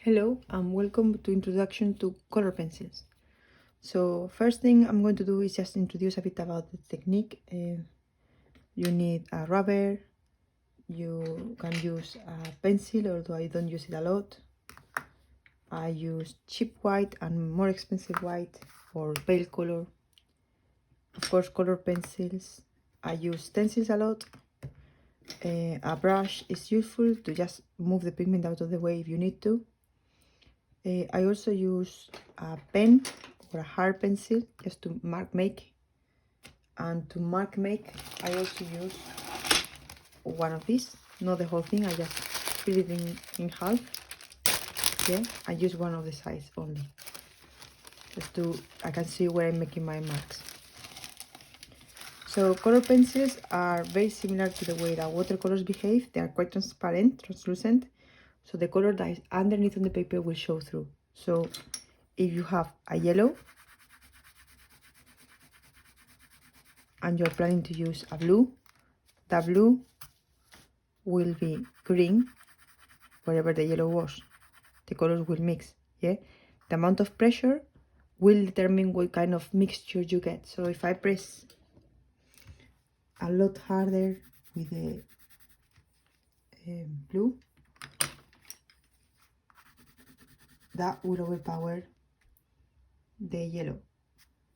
Hello and welcome to Introduction to Color Pencils. So first thing I'm going to do is just introduce a bit about the technique. You need a rubber, you can use a pencil, although I don't use it a lot. I use cheap white and more expensive white or pale color. Of course, color pencils. I use stencils a lot. A brush is useful to just move the pigment out of the way if you need to. I also use a pen or a hard pencil just to mark make. And to mark make, I also use one of these. Not the whole thing, I just split it in half. Yeah, I use one of the sides only. Just I can see where I'm making my marks. So color pencils are very similar to the way that watercolors behave. They are quite transparent, translucent. So the color that is underneath on the paper will show through. So if you have a yellow and you're planning to use a blue, the blue will be green wherever the yellow was. The colors will mix. Yeah, the amount of pressure will determine what kind of mixture you get. So if I press a lot harder with the blue, that will overpower the yellow.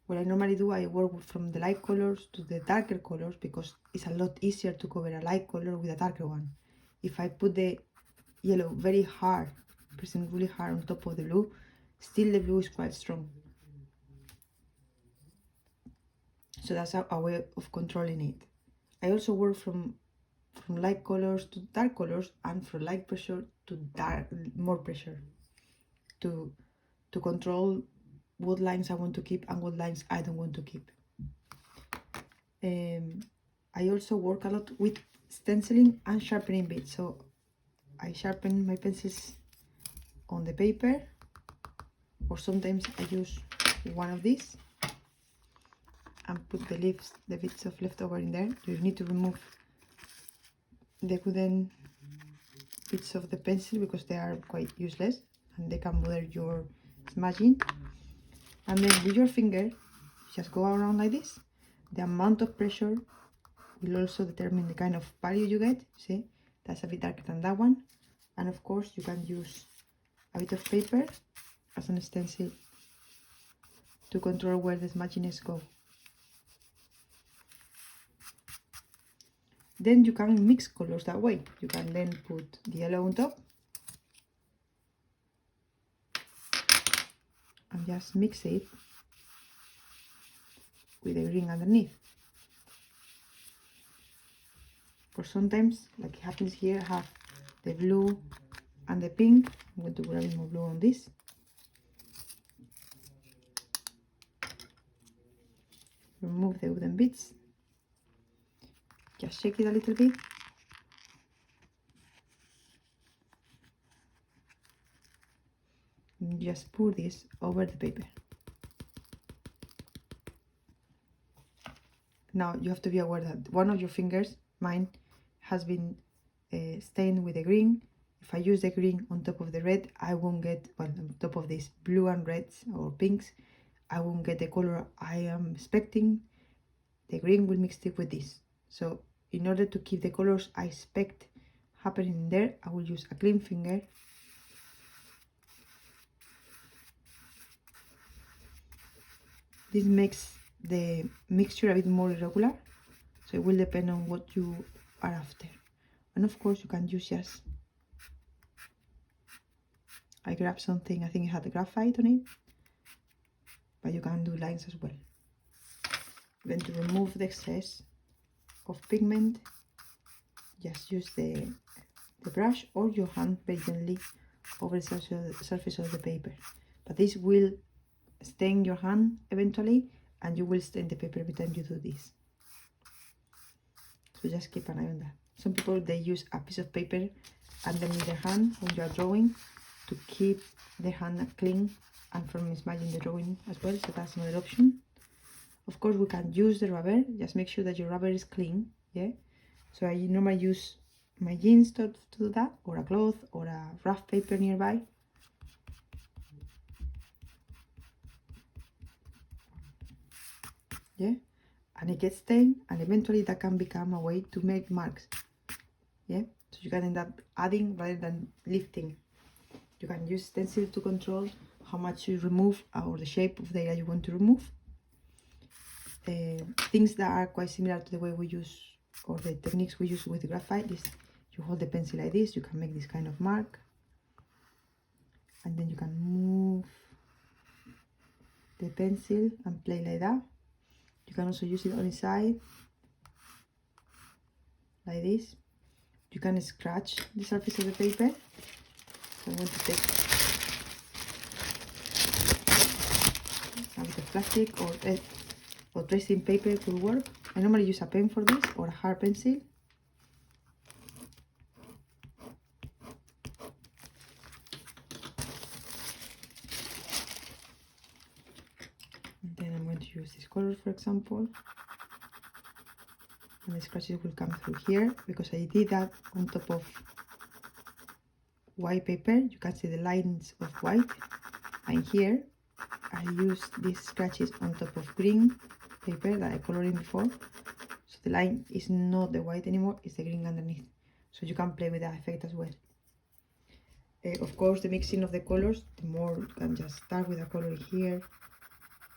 What I normally do, I work from the light colors to the darker colors because it's a lot easier to cover a light color with a darker one. If I put the yellow very hard, pressing really hard on top of the blue, still the blue is quite strong. So that's a way of controlling it. I also work from light colors to dark colors and from light pressure to more pressure to control what lines I want to keep and what lines I don't want to keep. I also work a lot with stenciling and sharpening bits. So I sharpen my pencils on the paper, or sometimes I use one of these and put the bits of leftover in there. You need to remove the wooden bits of the pencil because they are quite useless and they can bother your smudging. And then with your finger, just go around like this. The amount of pressure will also determine the kind of value you get. See, that's a bit darker than that one. And of course, you can use a bit of paper as an stencil to control where the smudginess go. Then you can mix colors that way. You can then put the yellow on top and just mix it with the green underneath. Or sometimes, like it happens here, I have the blue and the pink. I'm going to put a bit more blue on this. Remove the wooden bits. Just shake it a little bit. And just pour this over the paper. Now you have to be aware that one of your fingers, mine, has been stained with the green. If I use the green on top of the red, I won't get, well, on top of these blue and reds or pinks, I won't get the color I am expecting. The green will mix it with this. So in order to keep the colors I expect happening there, I will use a clean finger. This makes the mixture a bit more irregular, so it will depend on what you are after. And of course, you can use just, I grabbed something, I think it had a graphite on it, but you can do lines as well. Then to remove the excess of pigment, just use the brush or your hand very gently over the surface of the paper. But this will stain your hand eventually, and you will stain the paper every time you do this. So just keep an eye on that. Some people, they use a piece of paper underneath their hand when you are drawing to keep the hand clean and from smudging the drawing as well, so that's another option. Of course, we can use the rubber. Just make sure that your rubber is clean. Yeah. So I normally use my jeans to do that, or a cloth, or a rough paper nearby. yeah, and it gets stained, and eventually that can become a way to make marks, yeah. So you can end up adding rather than lifting. You can use stencil to control how much you remove or the shape of the area you want to remove. Things that are quite similar to the way we use, or the techniques we use with graphite, is you hold the pencil like this, you can make this kind of mark, and then you can move the pencil and play like that. You can also use it on the side like this. You can scratch the surface of the paper. So I'm going to take a bit of plastic, or tracing paper could work. I normally use a pen for this, or a hard pencil. And then I'm going to use this color, for example. And the scratches will come through here, because I did that on top of white paper. You can see the lines of white. And here I used these scratches on top of green paper that I colored in before. So the line is not the white anymore, it's the green underneath. So you can play with that effect as well. Of course, the mixing of the colors, the more you can just start with a color here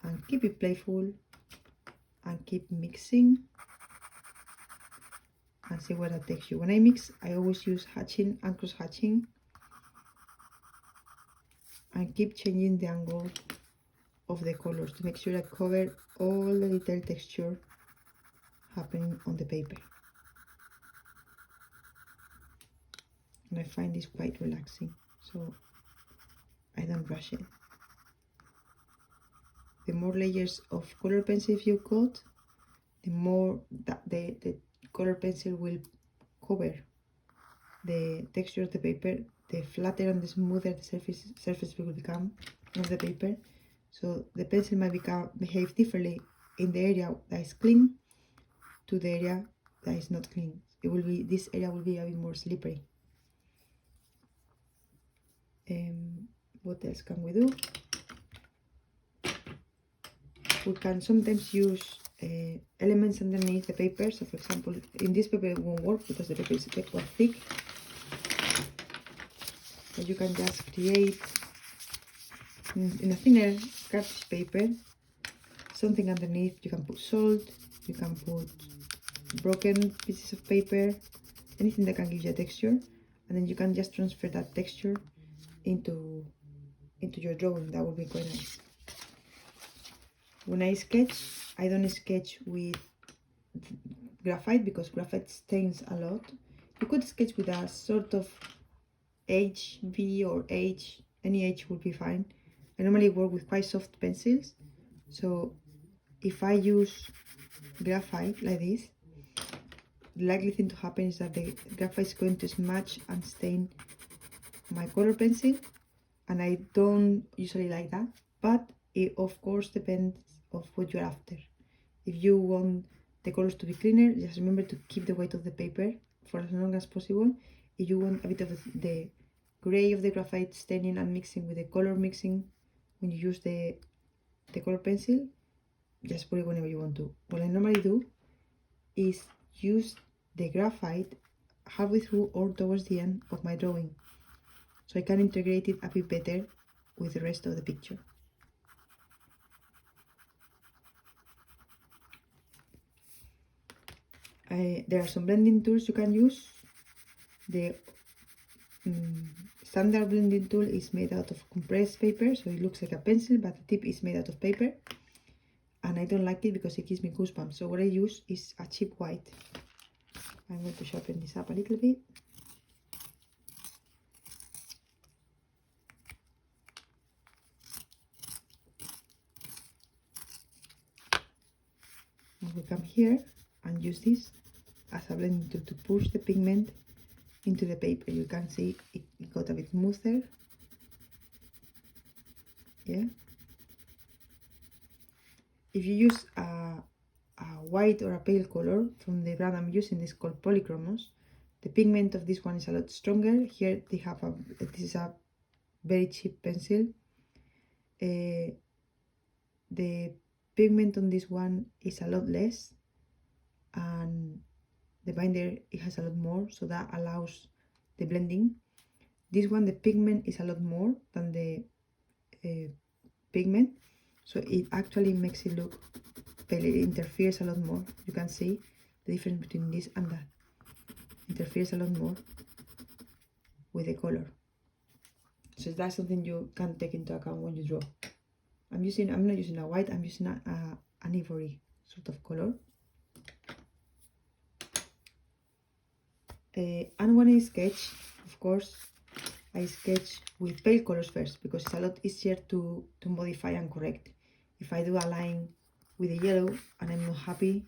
and keep it playful and keep mixing and see where that takes you. When I mix, I always use hatching and cross hatching and keep changing the angle of the colors to make sure I cover all the little texture happening on the paper. And I find this quite relaxing, so I don't rush it. The more layers of color pencil you got, the more that the color pencil will cover the texture of the paper, the flatter and the smoother the surface will become of the paper. So the pencil might behave differently in the area that is clean to the area that is not clean. This area will be a bit more slippery. What else can we do? We can sometimes use elements underneath the paper. So for example, in this paper it won't work because the paper is quite thick. But you can just create in a thinner cartridge paper something underneath. You can put salt, you can put broken pieces of paper, anything that can give you a texture, and then you can just transfer that texture into your drawing. That would be quite nice. When I sketch, I don't sketch with graphite because graphite stains a lot. You could sketch with a sort of HB or H, any H would be fine. I normally work with quite soft pencils, so if I use graphite like this, the likely thing to happen is that the graphite is going to smudge and stain my color pencil, and I don't usually like that. But it of course depends of what you're after. If you want the colors to be cleaner, just remember to keep the weight of the paper for as long as possible. If you want a bit of the gray of the graphite staining and mixing with the color mixing when you use the color pencil, just put it whenever you want to. What I normally do is use the graphite halfway through or towards the end of my drawing, so I can integrate it a bit better with the rest of the picture. There are some blending tools you can use. The standard blending tool is made out of compressed paper, so it looks like a pencil, but the tip is made out of paper, and I don't like it because it gives me goosebumps. So what I use is a cheap white. I'm going to sharpen this up a little bit. And we come here and use this as a blending tool to push the pigment into the paper. You can see it got a bit smoother. Yeah. If you use a white or a pale color from the brand I'm using, this is called Polychromos. The pigment of this one is a lot stronger. Here they have this is a very cheap pencil. The pigment on this one is a lot less, and the binder, it has a lot more, so that allows the blending. This one, the pigment is a lot more than the pigment, so it actually makes it look pale. It interferes a lot more. You can see the difference between this and that. It interferes a lot more with the color, so that's something you can take into account when you draw. I'm not using a white, I'm using an ivory sort of color. And when I sketch, of course, I sketch with pale colors first, because it's a lot easier to modify and correct. If I do a line with a yellow and I'm not happy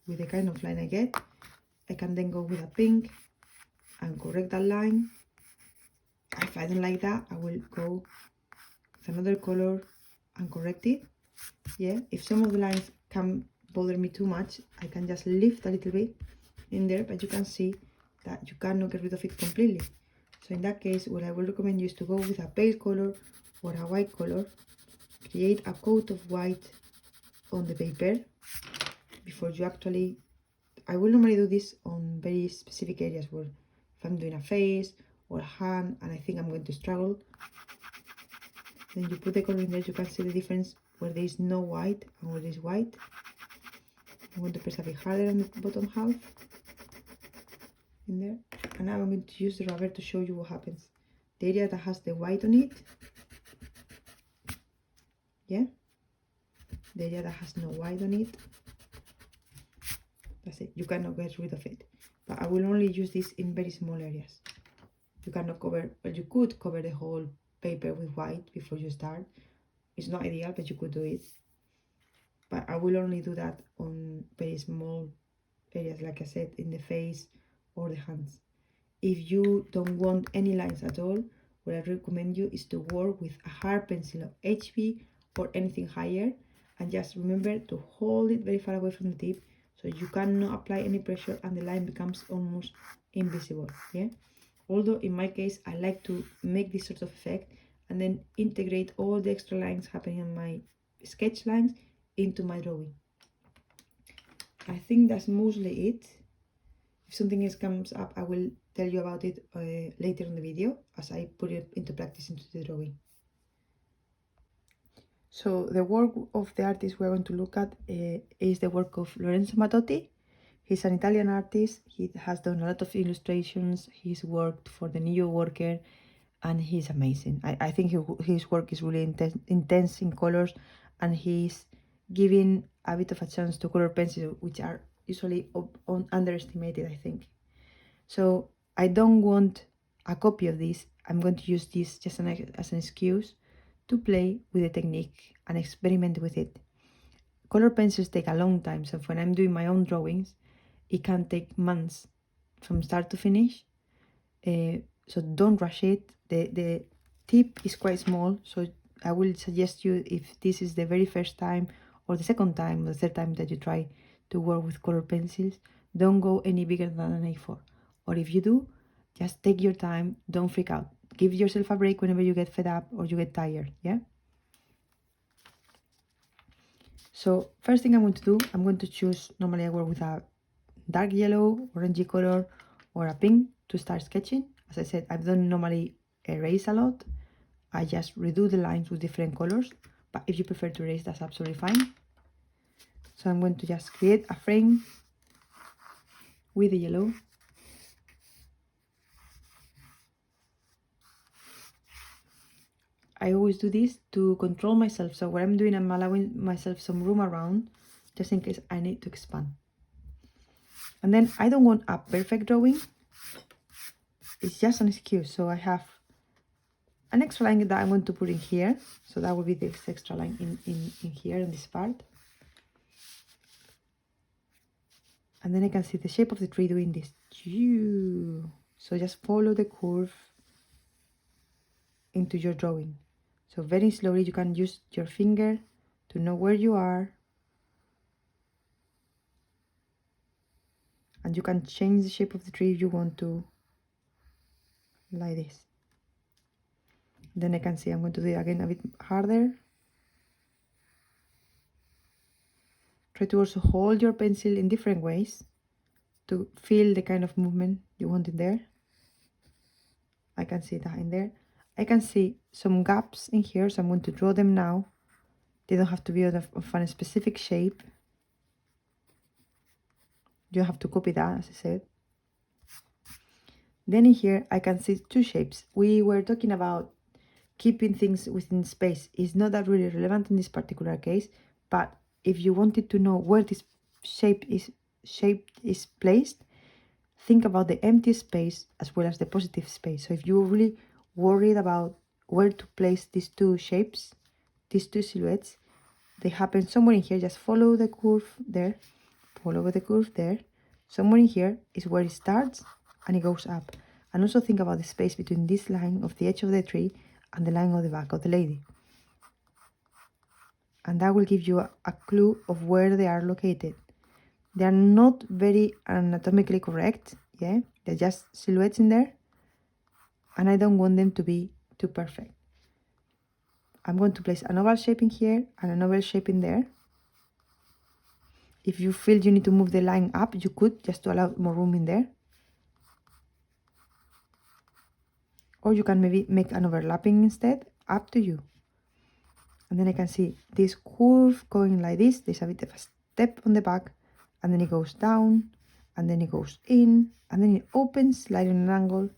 with the kind of line I get, I can then go with a pink and correct that line. If I don't like that, I will go with another color and correct it. Yeah, if some of the lines can bother me too much, I can just lift a little bit in there, but you can see that you cannot get rid of it completely. So in that case, what I will recommend you is to go with a pale color or a white color, create a coat of white on the paper before you actually, I will normally do this on very specific areas, where if I'm doing a face or a hand and I think I'm going to struggle, then you put the color in there. You can see the difference where there is no white and where there is white. I'm going to press a bit harder on the bottom half in there, and now I'm going to use the rubber to show you what happens. The area that has the white on it, yeah, the area that has no white on it, that's it. You cannot get rid of it, but I will only use this in very small areas. You cannot cover, well, you could cover the whole paper with white before you start. It's not ideal, but you could do it. But I will only do that on very small areas, like I said, in the face or the hands. If you don't want any lines at all, what I recommend you is to work with a hard pencil of HB or anything higher, and just remember to hold it very far away from the tip, so you cannot apply any pressure and the line becomes almost invisible. Yeah, although in my case I like to make this sort of effect and then integrate all the extra lines happening on my sketch lines into my drawing. I think that's mostly it. If something else comes up, I will tell you about it later in the video as I put it into practice into the drawing. So the work of the artist we're going to look at is the work of Lorenzo Mattotti. He's an Italian artist. He has done a lot of illustrations. He's worked for the New Yorker, and he's amazing. I think his work is really intense in colors, and he's giving a bit of a chance to color pencils, which are usually underestimated, I think. So I don't want a copy of this. I'm going to use this just as an excuse to play with the technique and experiment with it. Color pencils take a long time, so when I'm doing my own drawings, it can take months from start to finish. So don't rush it. The tip is quite small, so I will suggest you, if this is the very first time or the second time or the third time that you try to work with color pencils, don't go any bigger than an A4. Or if you do, just take your time, don't freak out. Give yourself a break whenever you get fed up or you get tired, yeah? So first thing I'm going to do, I'm going to choose, normally I work with a dark yellow, orangey color, or a pink to start sketching. As I said, I don't normally erase a lot. I just redo the lines with different colors, but if you prefer to erase, that's absolutely fine. So I'm going to just create a frame with the yellow. I always do this to control myself. So what I'm doing, I'm allowing myself some room around, just in case I need to expand. And then I don't want a perfect drawing. It's just an excuse. So I have an extra line that I'm going to put in here. So that will be this extra line in here, in this part. And then I can see the shape of the tree doing this. So just follow the curve into your drawing. So very slowly, you can use your finger to know where you are. And you can change the shape of the tree if you want to, like this. Then I can see I'm going to do it again a bit harder. try to also hold your pencil in different ways to feel the kind of movement you want in there. I can see that in there. I can see some gaps in here, so I'm going to draw them now. They don't have to be of a specific shape. You have to copy that, as I said. Then in here, I can see two shapes. We were talking about keeping things within space. It's not that really relevant in this particular case, but if you wanted to know where this shape is placed, think about the empty space as well as the positive space. So if you're really worried about where to place these two shapes, these two silhouettes, they happen somewhere in here. Just follow the curve there, follow the curve there. Somewhere in here is where it starts and it goes up. And also think about the space between this line of the edge of the tree and the line of the back of the lady. And that will give you a clue of where they are located. They are not very anatomically correct, yeah? They're just silhouettes in there, and I don't want them to be too perfect. I'm going to place an oval shape in here and an oval shape in there. If you feel you need to move the line up, you could, just to allow more room in there. Or you can maybe make an overlapping instead, up to you. And then I can see this curve going like this. There's a bit of a step on the back, and then it goes down, and then it goes in, and then it opens slightly on an angle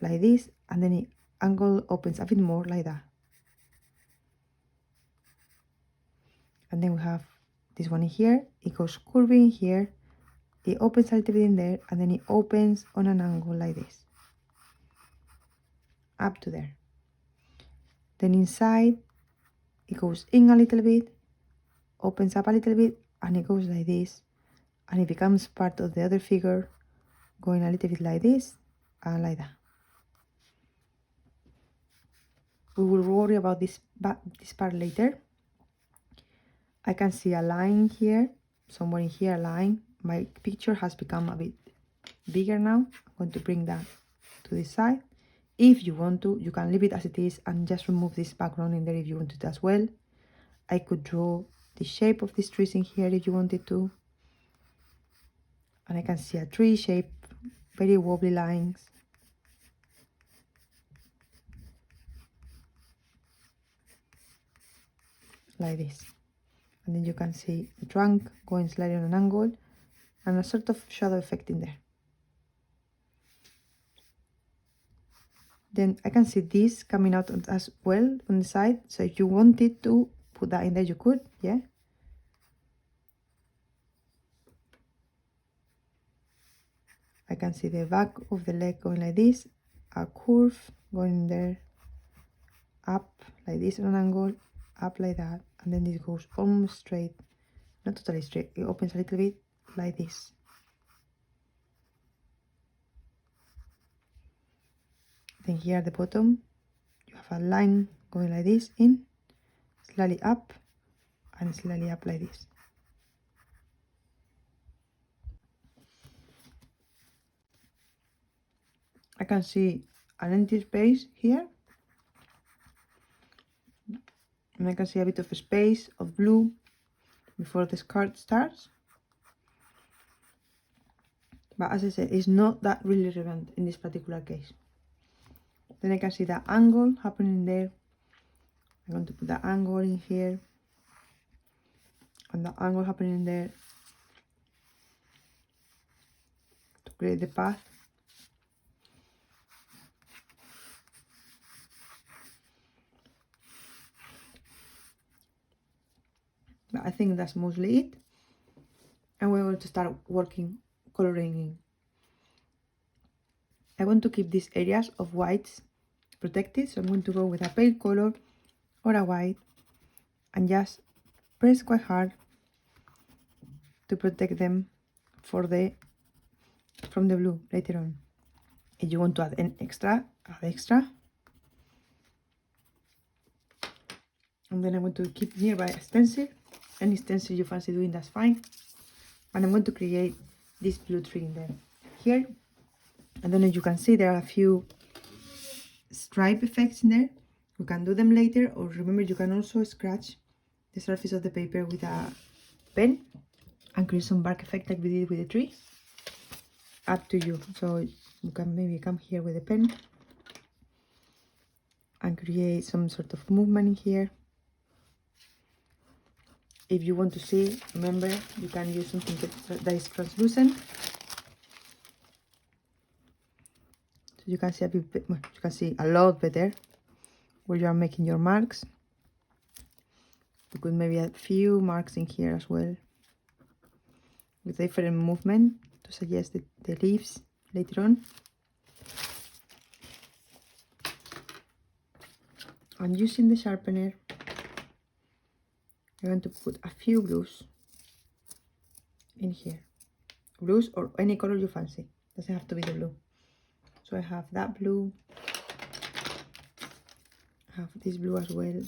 like this, and then it angle opens a bit more like that. And then we have this one in here. It goes curving here, it opens a little bit in there, and then it opens on an angle like this, up to there. Then inside it goes in a little bit, opens up a little bit, and it goes like this, and it becomes part of the other figure, going a little bit like this and like that. We will worry about this part later. I can see a line here, somewhere in here, a line. My picture has become a bit bigger now. I'm going to bring that to this side. If you want to, you can leave it as it is and just remove this background in there if you want it as well. I could draw the shape of these trees in here if you wanted to. And I can see a tree shape, very wobbly lines. Like this. And then you can see the trunk going slightly on an angle and a sort of shadow effect in there. Then I can see this coming out as well on the side. So if you wanted to put that in there, you could, yeah. I can see the back of the leg going like this, a curve going in there, up like this on an angle, up like that, and then this goes almost straight, not totally straight, it opens a little bit like this. Then here at the bottom, you have a line going like this in, slightly up, and slightly up like this. I can see an empty space here, and I can see a bit of a space of blue before the skirt starts. But as I said, it's not that really relevant in this particular case. Then I can see the angle happening there. I'm going to put the angle in here, and the angle happening there to create the path. But I think that's mostly it. And we're going to start working coloring in. I want to keep these areas of whites protected, so I'm going to go with a pale color or a white and just press quite hard to protect them from the blue later on. If you want to add an extra, add extra. And then I'm going to keep nearby a stencil. Any stencil you fancy doing, that's fine. And I'm going to create this blue tree in there. Here, I don't know if you can see, there are a few stripe effects in there. You can do them later, or remember, you can also scratch the surface of the paper with a pen and create some bark effect like we did with the tree. Up to you. So you can maybe come here with a pen and create some sort of movement in here. If you want to see, remember, you can use something that is translucent. So you can see a bit, well, you can see a lot better where you are making your marks. You could maybe add a few marks in here as well, with different movement to suggest the leaves later on. And using the sharpener, I'm going to put a few blues in here. Blues or any color you fancy. Doesn't have to be the blue. So I have that blue. I have this blue as well.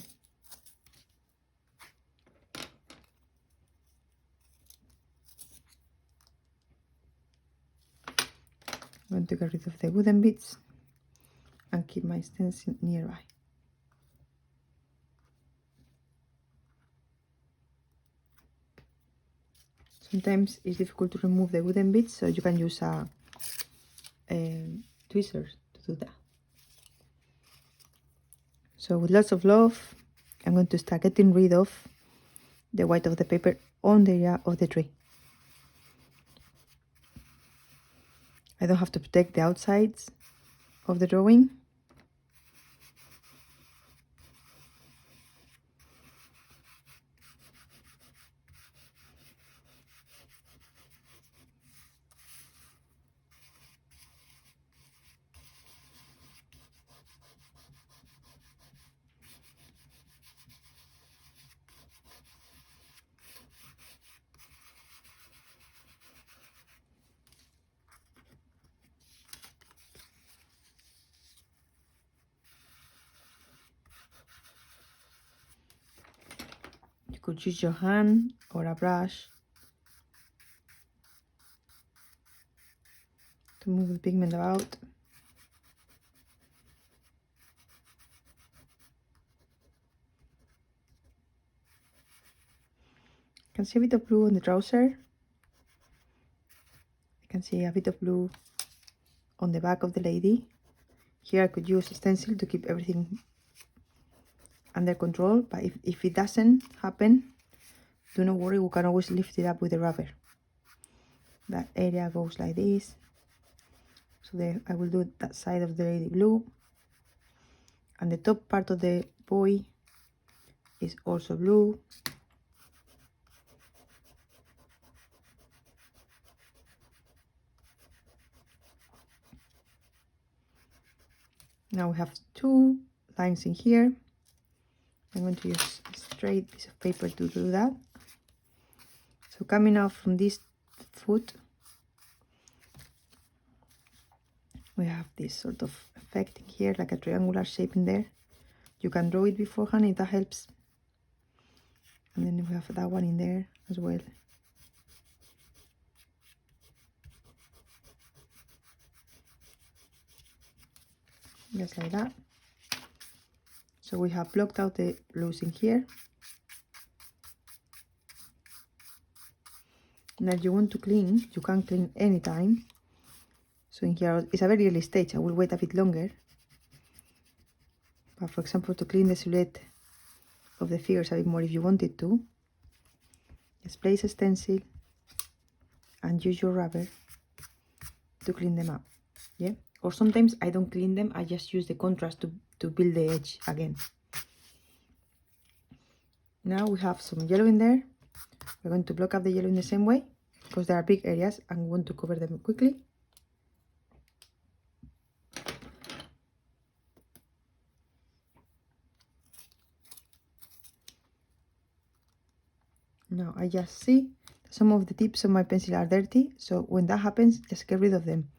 I'm going to get rid of the wooden bits and keep my stencil nearby. Sometimes it's difficult to remove the wooden bits, so you can use tweezers to do that. So with lots of love, I'm going to start getting rid of the white of the paper on the area of the tree. I don't have to protect the outsides of the drawing. You could use your hand or a brush to move the pigment about. I can see a bit of blue on the trouser. I can see a bit of blue on the back of the lady. Here I could use a stencil to keep everything under control, but if it doesn't happen, do not worry, we can always lift it up with the rubber. That area goes like this. So there I will do that side of the lady blue, and the top part of the boy is also blue. Now we have two lines in here. I'm going to use a straight piece of paper to do that. So coming out from this foot, we have this sort of effect here, like a triangular shape in there. You can draw it beforehand if that helps. And then we have that one in there as well. Just like that. So we have blocked out the blues in here. Now if you want to clean, you can clean anytime. So in here, it's a very early stage, I will wait a bit longer. But for example, to clean the silhouette of the figures a bit more if you wanted to, just place a stencil and use your rubber to clean them up. Yeah. Or sometimes I don't clean them, I just use the contrast to build the edge again. Now we have some yellow in there. We're going to block up the yellow in the same way, because there are big areas and we want to cover them quickly. Now I just see some of the tips of my pencil are dirty, so when that happens, just get rid of them.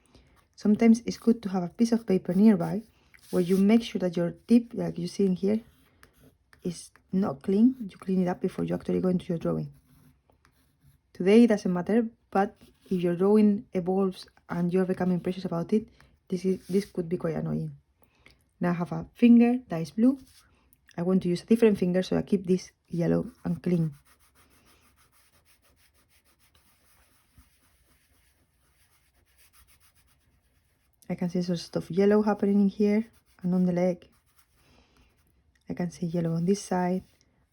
Sometimes it's good to have a piece of paper nearby where you make sure that your tip, like you see in here, is not clean. You clean it up before you actually go into your drawing. Today it doesn't matter, but if your drawing evolves and you're becoming precious about it, this could be quite annoying. Now I have a finger that is blue. I want to use a different finger, so I keep this yellow and clean. I can see some stuff yellow happening in here and on the leg. I can see yellow on this side,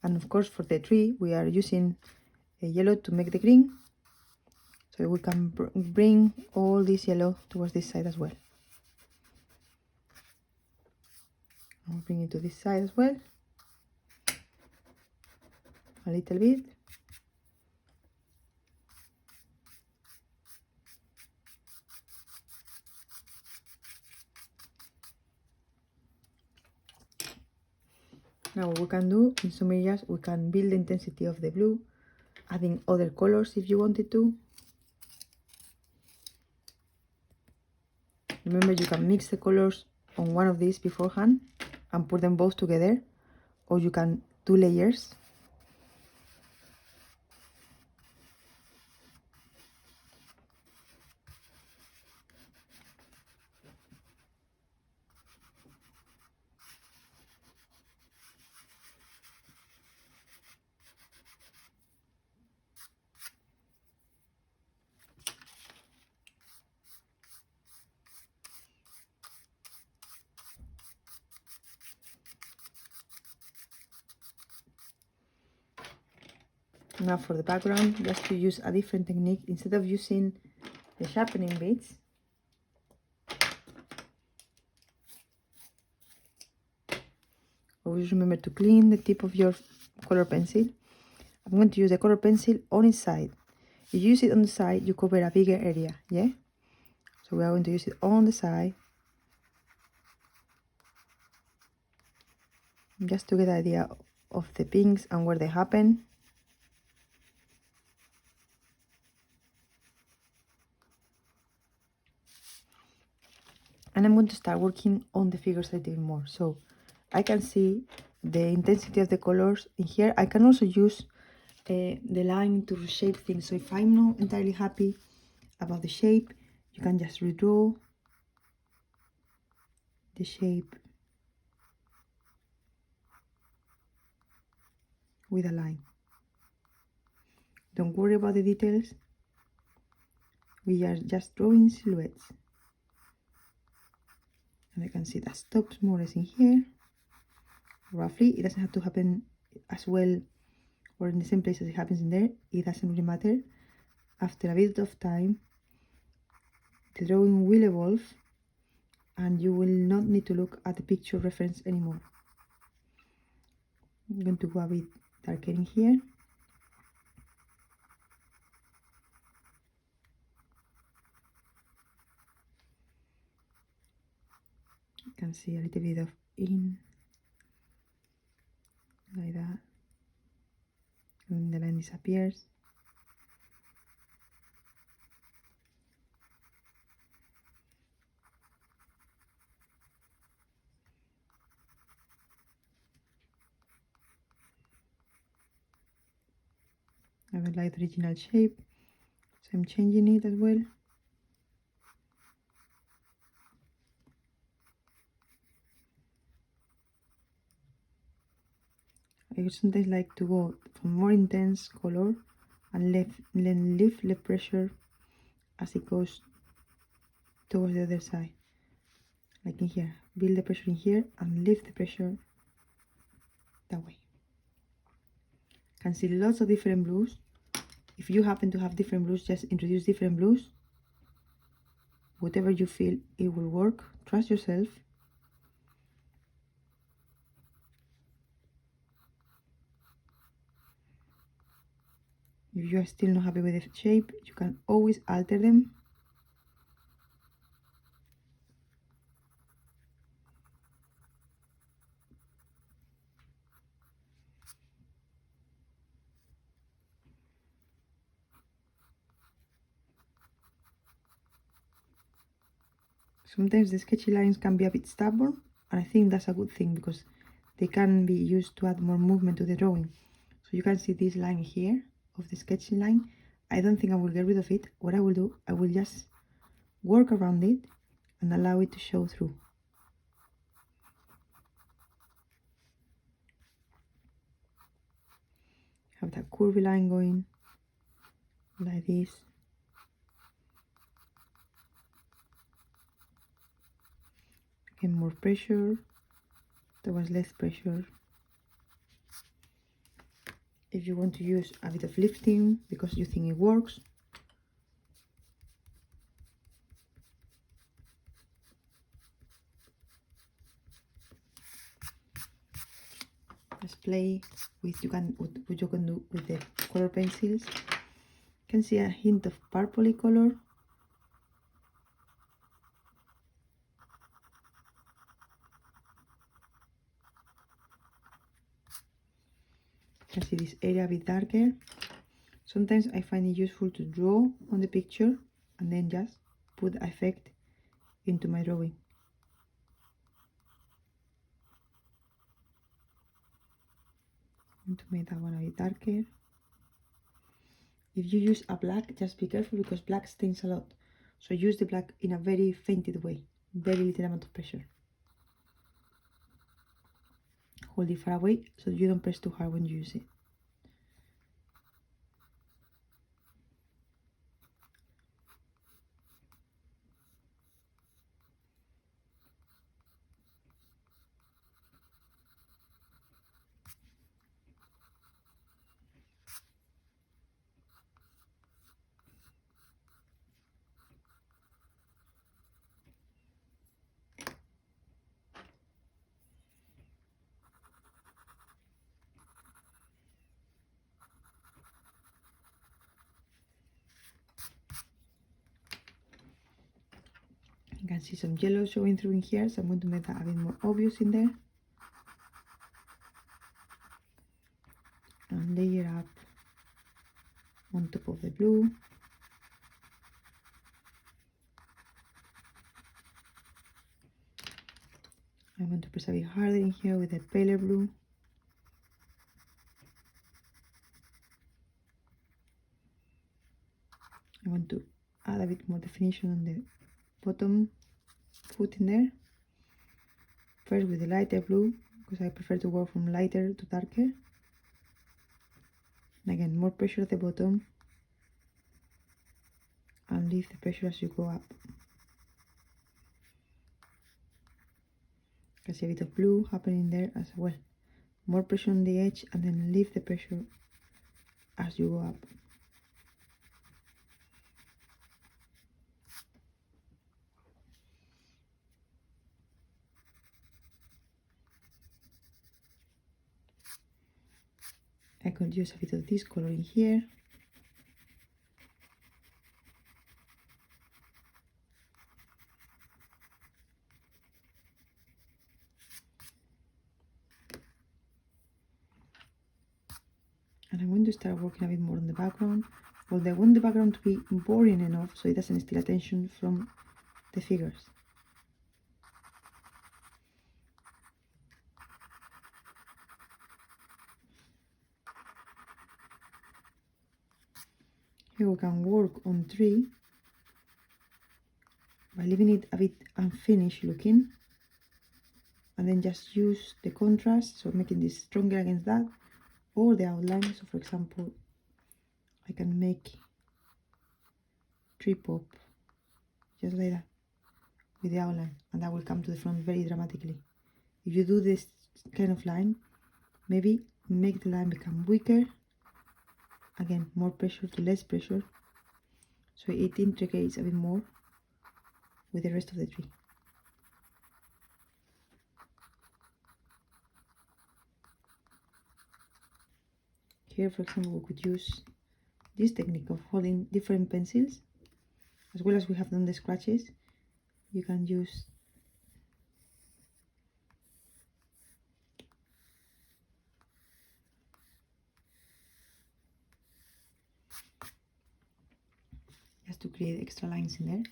and of course for the tree we are using a yellow to make the green, so we can bring all this yellow towards this side as well. I'll bring it to this side as well, a little bit. Now what we can do, in some areas we can build the intensity of the blue, adding other colors if you wanted to. Remember, you can mix the colors on one of these beforehand and put them both together, or you can do layers. Now for the background, just to use a different technique, instead of using the sharpening bits, always remember to clean the tip of your color pencil. I'm going to use the color pencil on its side. If you use it on the side, you cover a bigger area, yeah? So we are going to use it on the side, just to get an idea of the pinks and where they happen. And I'm going to start working on the figures a little bit more, so I can see the intensity of the colors in here. I can also use the line to reshape things, so if I'm not entirely happy about the shape, you can just redraw the shape with a line. Don't worry about the details, we are just drawing silhouettes. And I can see that stops more or less in here, roughly. It doesn't have to happen as well or in the same place as it happens in there, it doesn't really matter. After a bit of time, the drawing will evolve and you will not need to look at the picture reference anymore. I'm going to go a bit darker in here. You can see a little bit of in, like that, and the line disappears. I would like the original shape, so I'm changing it as well. I sometimes like to go for more intense color and then lift the pressure as it goes towards the other side. Like in here, build the pressure in here and lift the pressure that way. Can see lots of different blues. If you happen to have different blues, just introduce different blues. Whatever you feel, it will work. Trust yourself. If you are still not happy with the shape, you can always alter them. Sometimes the sketchy lines can be a bit stubborn, and I think that's a good thing because they can be used to add more movement to the drawing. So you can see this line here of the sketchy line. I don't think I will get rid of it. What I will do, I will just work around it and allow it to show through. Have that curvy line going like this. more pressure, that was less pressure. If you want to use a bit of lifting because you think it works, let's play with what you can do with the color pencils. You can see a hint of purpley color. You can see this area a bit darker. Sometimes I find it useful to draw on the picture and then just put the effect into my drawing. To make that one a bit darker. If you use a black, just be careful because black stains a lot. So use the black in a very fainted way, very little amount of pressure. Hold it far away so you don't press too hard when you use it. You can see some yellow showing through in here, so I'm going to make that a bit more obvious in there. And layer up on top of the blue. I'm going to press a bit harder in here with the paler blue. I want to add a bit more definition on the bottom foot in there. First with the lighter blue, because I prefer to go from lighter to darker. And again, more pressure at the bottom. And leave the pressure as you go up. You can see a bit of blue happening there as well. More pressure on the edge and then leave the pressure as you go up. I could use a bit of this color in here. And I'm going to start working a bit more on the background. Although I want the background to be boring enough so it doesn't steal attention from the figures. Here we can work on tree by leaving it a bit unfinished looking, and then just use the contrast, so making this stronger against that, or the outline. So for example, I can make tree pop just like that with the outline, and that will come to the front very dramatically. If you do this kind of line, maybe make the line become weaker. Again, more pressure to less pressure, so it integrates a bit more with the rest of the tree. Here, for example, we could use this technique of holding different pencils, as well as we have done the scratches. You can use just to create extra lines in there.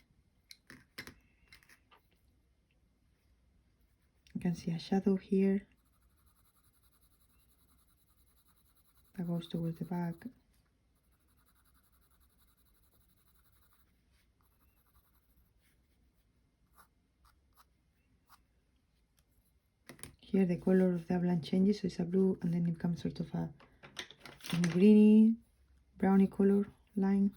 You can see a shadow here that goes towards the back. Here the color of the outline changes, so it's a blue and then it becomes sort of a greeny, browny color line.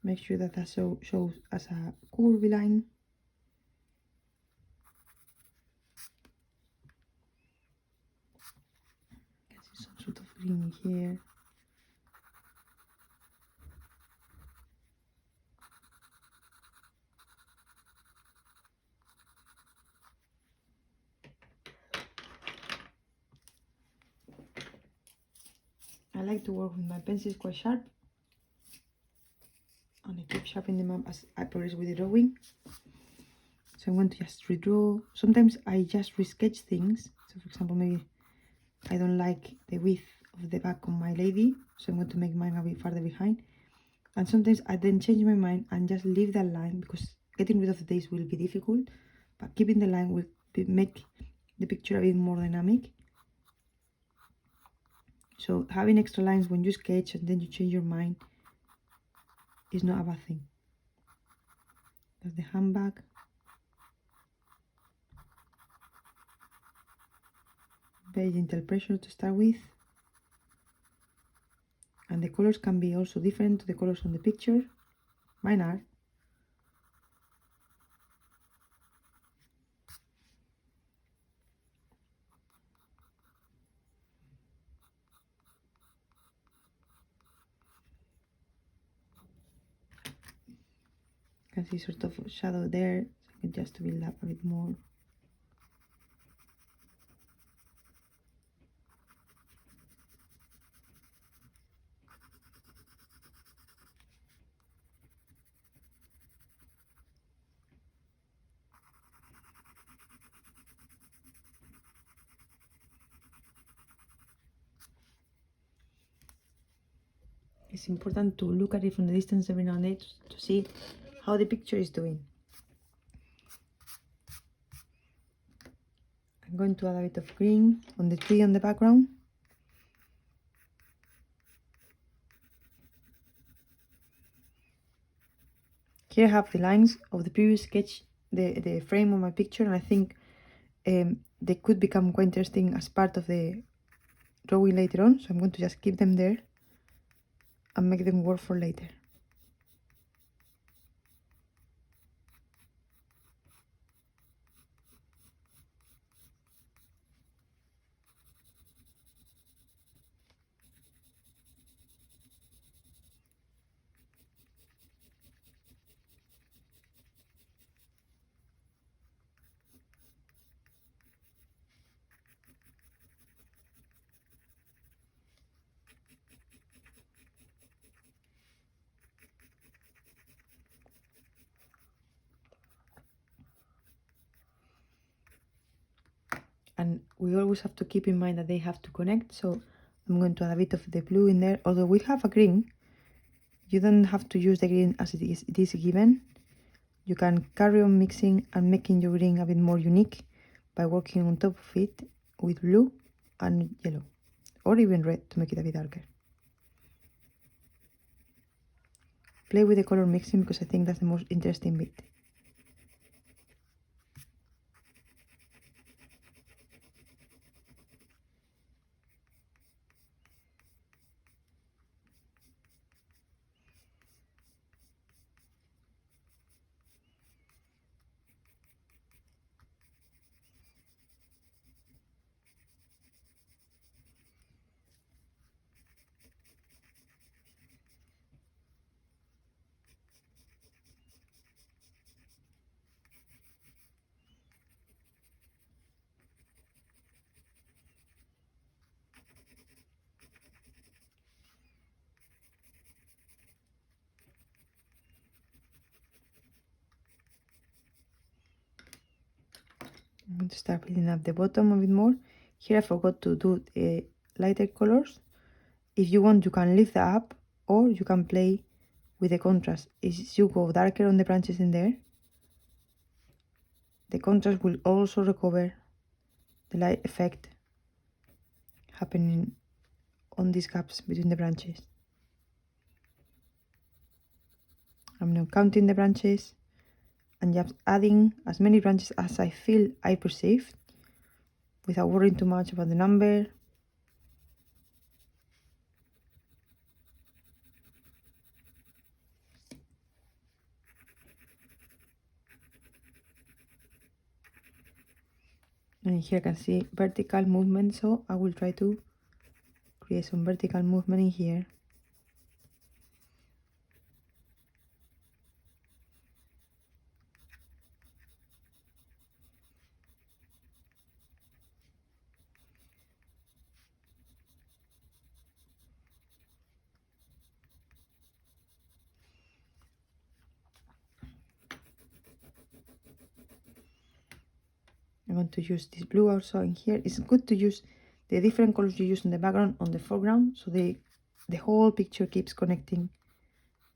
Make sure that shows as a curvy line. You can see some sort of green here. I like to work with my pencils quite sharp, and I keep sharpening them up as I progress with the drawing. So I'm going to just redraw. Sometimes I just resketch things. So for example, maybe I don't like the width of the back on my lady, so I'm going to make mine a bit farther behind. And sometimes I then change my mind and just leave that line, because getting rid of this will be difficult, but keeping the line will make the picture a bit more dynamic. So having extra lines when you sketch and then you change your mind is not a bad thing. That's the handbag. Very gentle pressure to start with. And the colors can be also different to the colors on the picture. Mine are. You can see sort of shadow there, so just to build up a bit more. It's important to look at it from the distance every now and then to see how the picture is doing. I'm going to add a bit of green on the tree on the background. Here I have the lines of the previous sketch, the frame of my picture, and I think they could become quite interesting as part of the drawing later on, so I'm going to just keep them there and make them work for later. And we always have to keep in mind that they have to connect, so I'm going to add a bit of the blue in there. Although we have a green, you don't have to use the green as it is given. You can carry on mixing and making your green a bit more unique by working on top of it with blue and yellow, or even red to make it a bit darker. Play with the color mixing, because I think that's the most interesting bit. I'm going to start building up the bottom a bit more. Here I forgot to do lighter colors. If you want, you can lift that up, or you can play with the contrast. As you go darker on the branches in there, the contrast will also recover the light effect happening on these gaps between the branches. I'm now counting the branches and just adding as many branches as I feel I perceived, without worrying too much about the number. And here I can see vertical movement, so I will try to create some vertical movement in here. I'm going to use this blue also in here. It's good to use the different colors you use in the background on the foreground, so the whole picture keeps connecting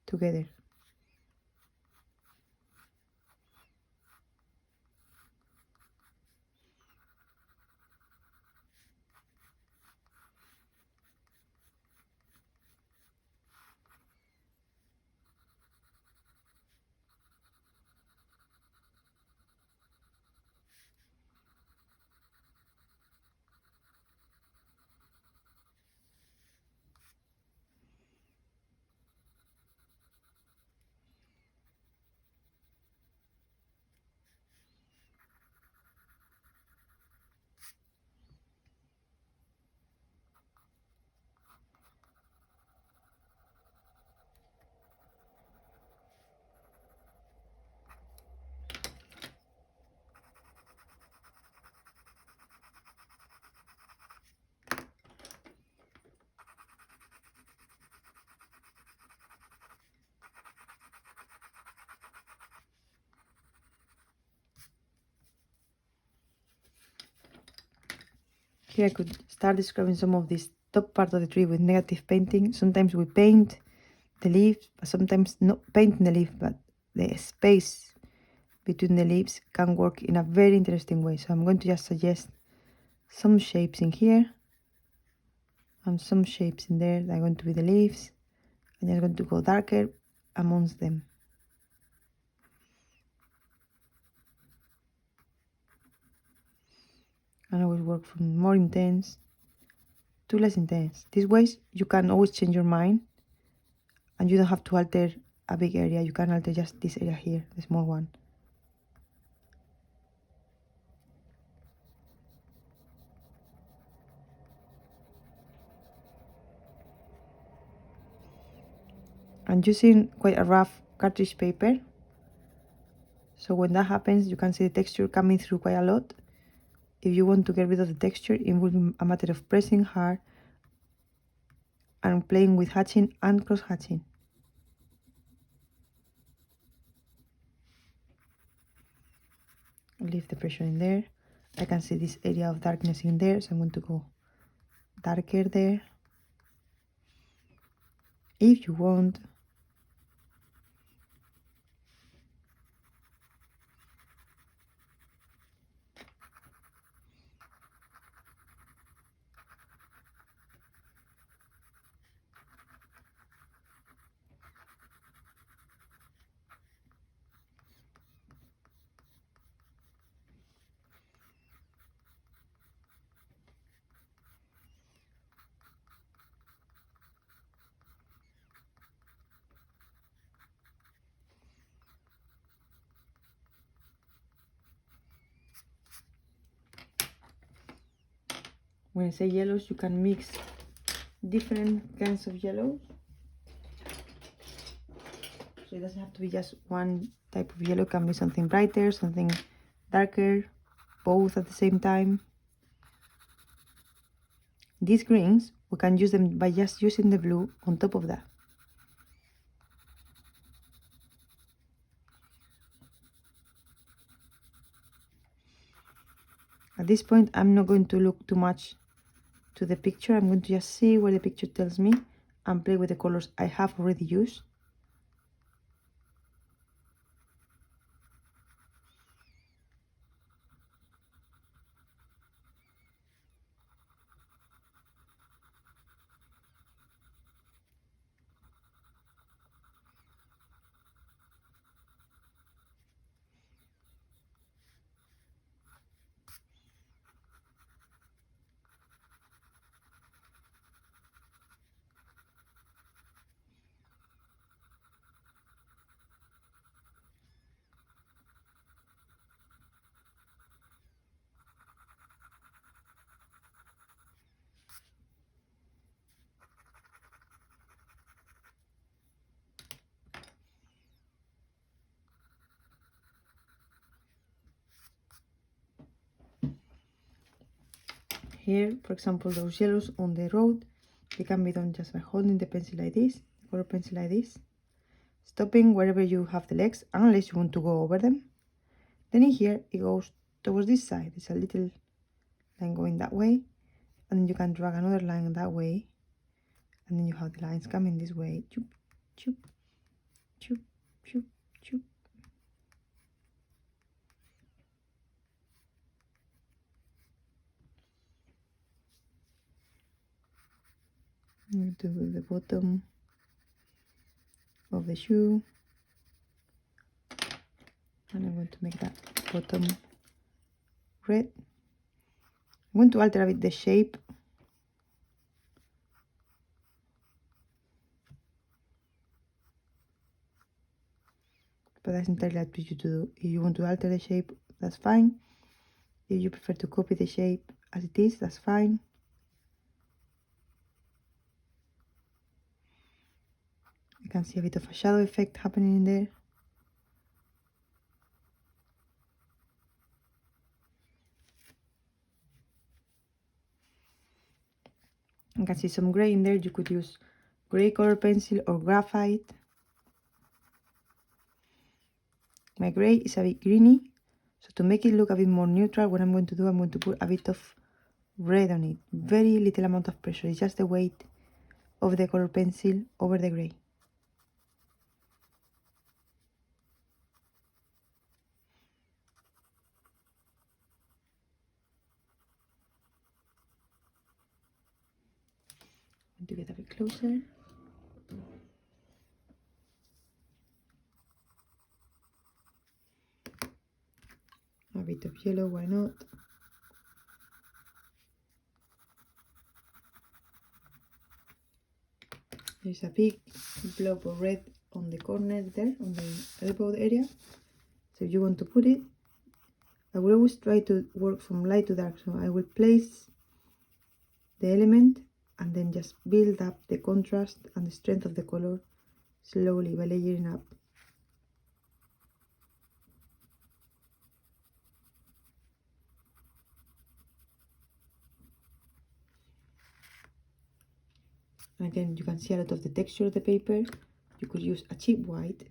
together. Here I could start describing some of this top part of the tree with negative painting. Sometimes we paint the leaves, but sometimes not painting the leaf, but the space between the leaves can work in a very interesting way. So I'm going to just suggest some shapes in here and some shapes in there that are going to be the leaves. I'm just going to go darker amongst them. And I will work from more intense to less intense. These ways you can always change your mind and you don't have to alter a big area. You can alter just this area here, the small one. I'm using quite a rough cartridge paper, so when that happens you can see the texture coming through quite a lot. If you want to get rid of the texture, it will be a matter of pressing hard and playing with hatching and cross hatching. Leave the pressure in there. I can see this area of darkness in there, so I'm going to go darker there. If you want, when I say yellows, you can mix different kinds of yellows. So it doesn't have to be just one type of yellow, it can be something brighter, something darker, both at the same time. These greens, we can use them by just using the blue on top of that. At this point, I'm not going to look too much to the picture. I'm going to just see what the picture tells me and play with the colors I have already used. here, for example, those yellows on the road, they can be done just by holding the pencil like this, the color pencil like this, stopping wherever you have the legs, unless you want to go over them. Then in here, it goes towards this side. There's a little line going that way, and then you can drag another line that way, and then you have the lines coming this way. Choop, choop, choop, choop, choop. To the bottom of the shoe, and I'm going to make that bottom red. I'm going to alter a bit the shape, but that's entirely up to you to do. If you want to alter the shape, that's fine. If you prefer to copy the shape as it is, that's fine. You can see a bit of a shadow effect happening in there. You can see some gray in there. You could use gray color pencil or graphite. My gray is a bit greeny, so to make it look a bit more neutral, what I'm going to do, I'm going to put a bit of red on it. Very little amount of pressure. It's just the weight of the color pencil over the gray. To get a bit closer. A bit of yellow, why not? There's a big blob of red on the corner there, on the elbow area. So if you want to put it, I will always try to work from light to dark. So I will place the element and then just build up the contrast and the strength of the color slowly by layering up. And again, you can see a lot of the texture of the paper. You could use a cheap white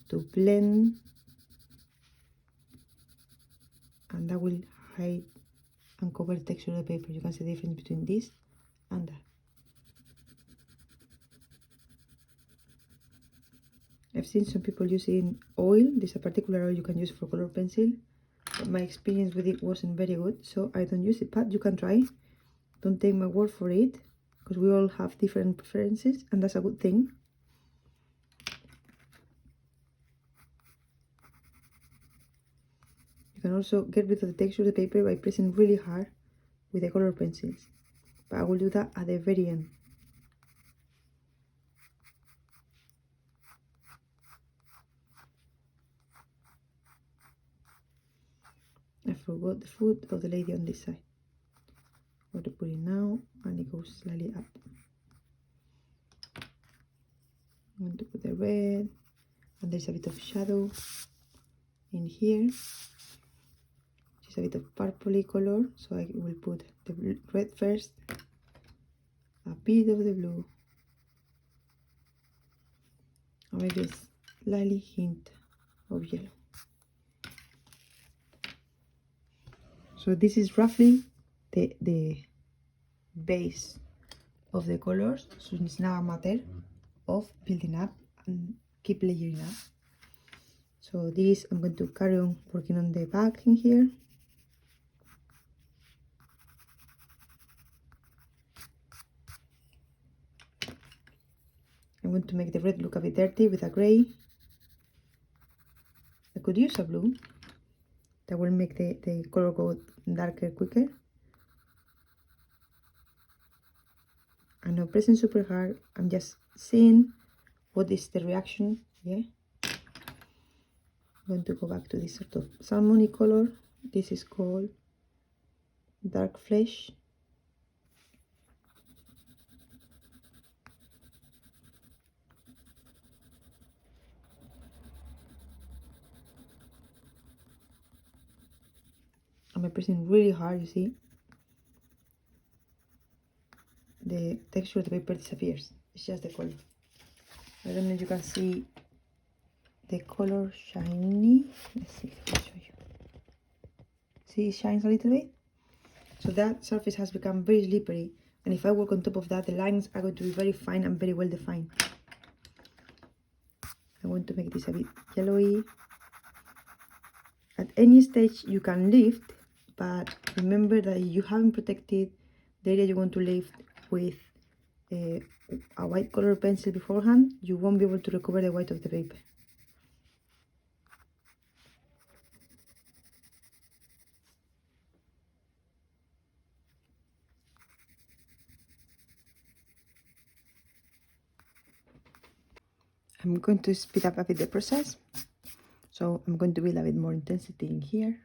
to blend, and that will hide and cover the texture of the paper. You can see the difference between this and that. I've seen some people using oil. There's a particular oil you can use for color pencil, but my experience with it wasn't very good, so I don't use it, but you can try. Don't take my word for it, because we all have different preferences, and that's a good thing. You can also get rid of the texture of the paper by pressing really hard with the color pencils, but I will do that at the very end. I forgot the foot of the lady on this side. I'm going to put it now, and it goes slightly up. I'm going to put the red, and there's a bit of shadow in here. Just a bit of purpley color, so I will put the red first, a bit of the blue, and maybe a slightly hint of yellow. So this is roughly the base of the colors. So it's now a matter of building up and keep layering up. So this, I'm going to carry on working on the back in here. I'm going to make the red look a bit dirty with a gray. I could use a blue. That will make the color go darker quicker. I'm not pressing super hard. I'm just seeing what is the reaction. Yeah. I'm going to go back to this sort of salmony color. This is called dark flesh. I'm pressing really hard, you see. the texture of the paper disappears. It's just the color. I don't know if you can see the color shiny. Let's see, let me show you. See, it shines a little bit. So that surface has become very slippery, and if I work on top of that, the lines are going to be very fine and very well defined. I want to make this a bit yellowy. At any stage you can lift, but remember that if you haven't protected the area you want to lift with a white color pencil beforehand, you won't be able to recover the white of the paper. I'm going to speed up a bit the process, so I'm going to build a bit more intensity in here.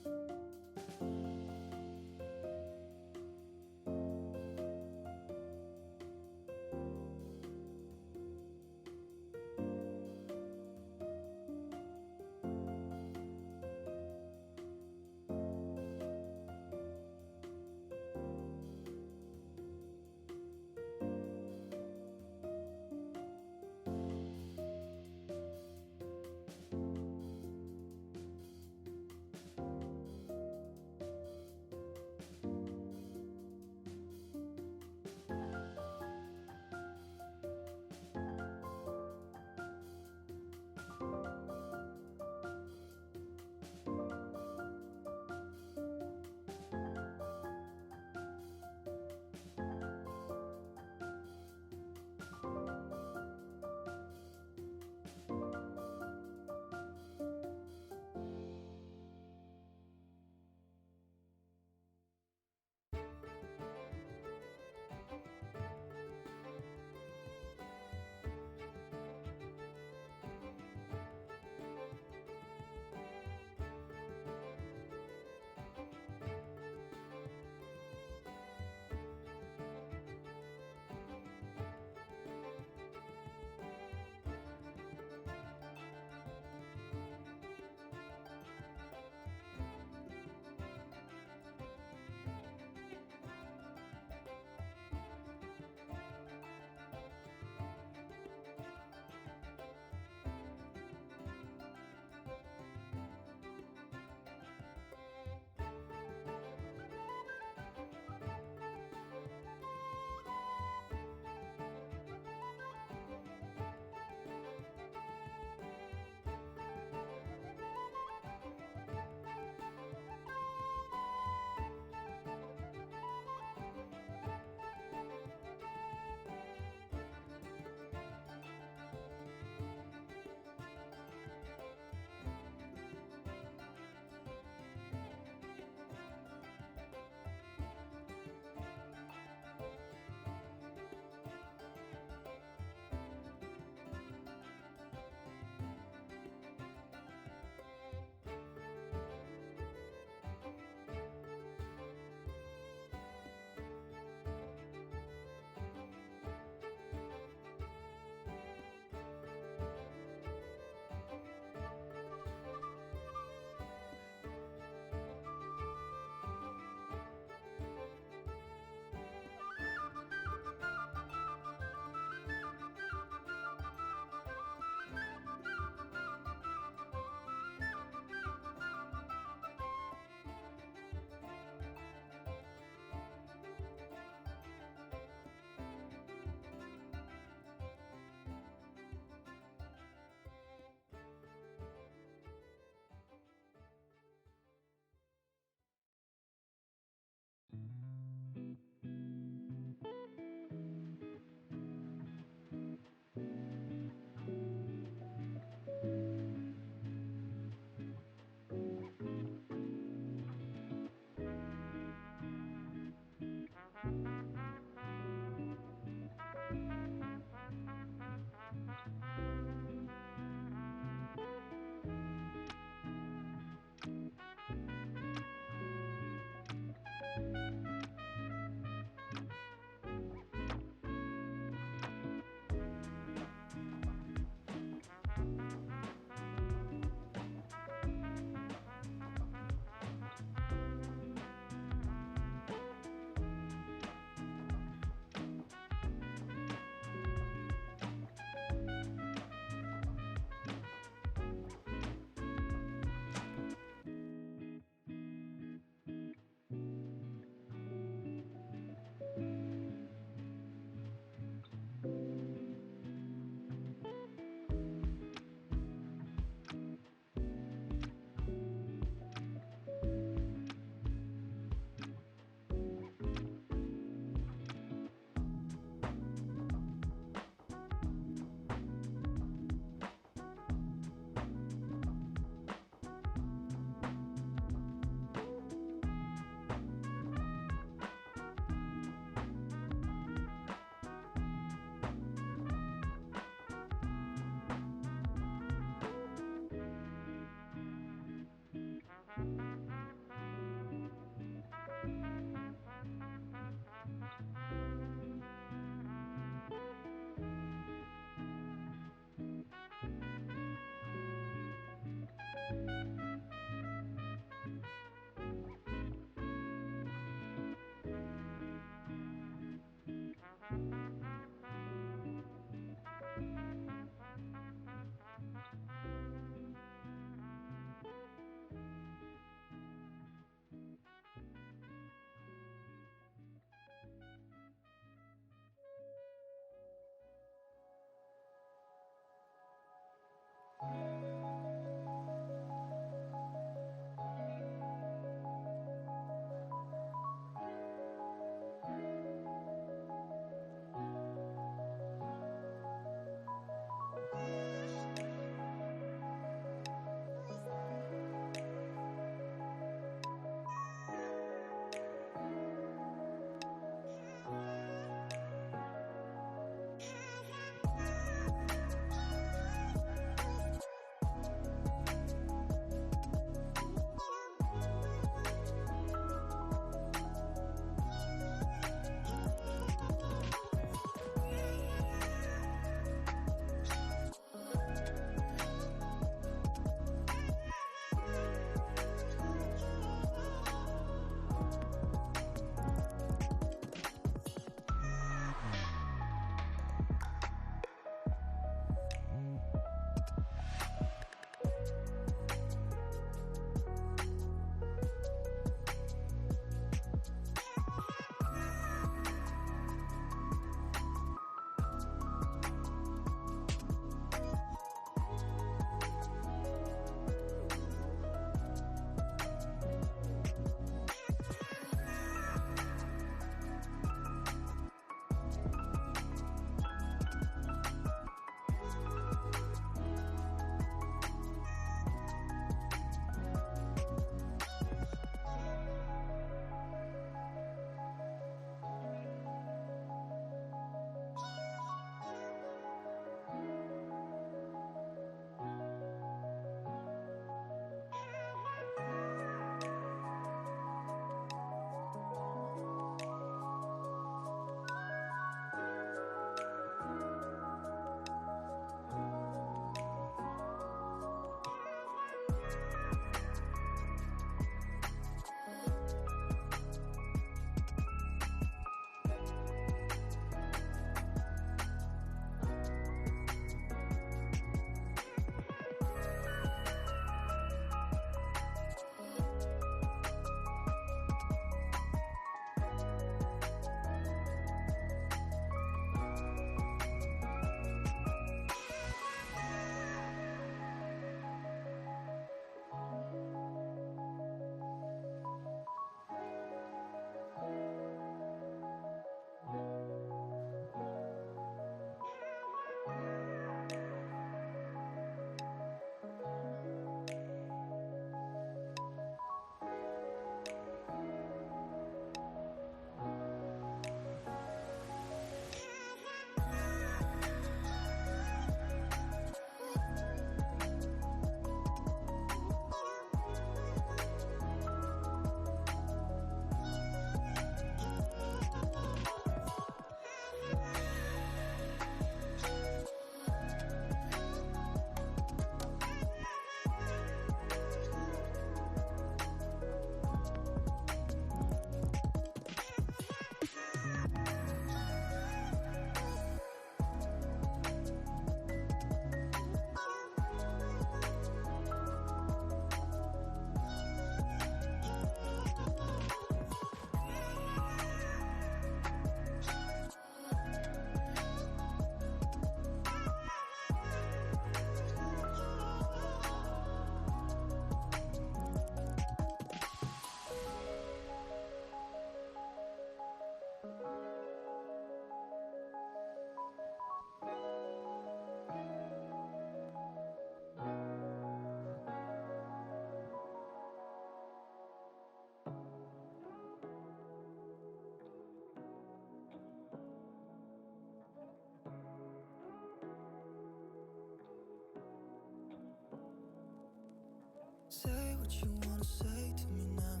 what you wanna say to me now.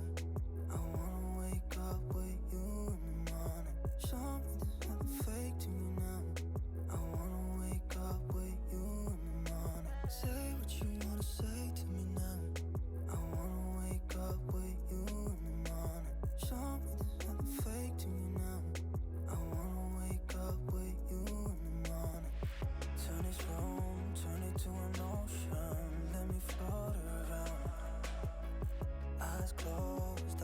I wanna wake up with you in the morning. Show me there's nothing fake to me now. I wanna wake up with you in the morning. Say what you wanna say to me now. I wanna wake up with you in the morning. Show me there's nothing fake to me now. I wanna wake up with you in the morning. Turn this room, turn it to an ocean. Let me float around. Eyes closed,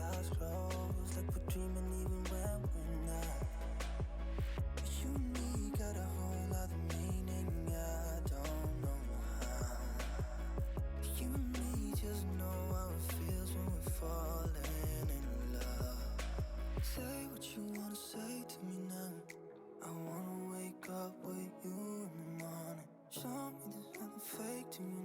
like we're dreaming even when we're not. You and me got a whole other meaning, I don't know how. You and me just know how it feels when we're falling in love. Say what you wanna say to me now. I wanna wake up with you in the morning. Show me there's nothing fake to me